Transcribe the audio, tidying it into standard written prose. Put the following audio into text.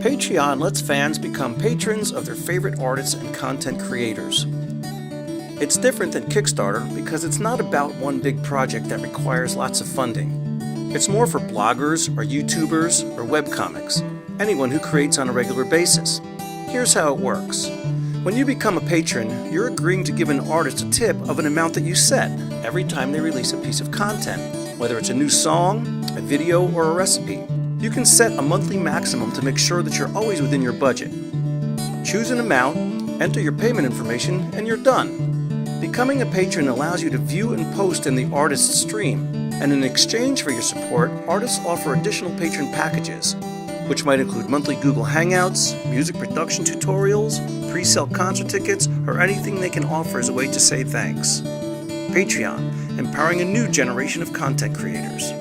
Patreon lets fans become patrons of their favorite artists and content creators. It's different than Kickstarter because it's not about one big project that requires lots of funding. It's more for bloggers or YouTubers or webcomics, anyone who creates on a regular basis. Here's how it works. When you become a patron, you're agreeing to give an artist a tip of an amount that you set every time they release a piece of content, whether it's a new song, a video, or a recipe. You can set a monthly maximum to make sure that you're always within your budget. Choose an amount, enter your payment information, and you're done. Becoming a patron allows you to view and post in the artist's stream, and in exchange for your support, artists offer additional patron packages, which might include monthly Google Hangouts, music production tutorials, pre-sale concert tickets, or anything they can offer as a way to say thanks. Patreon, empowering a new generation of content creators.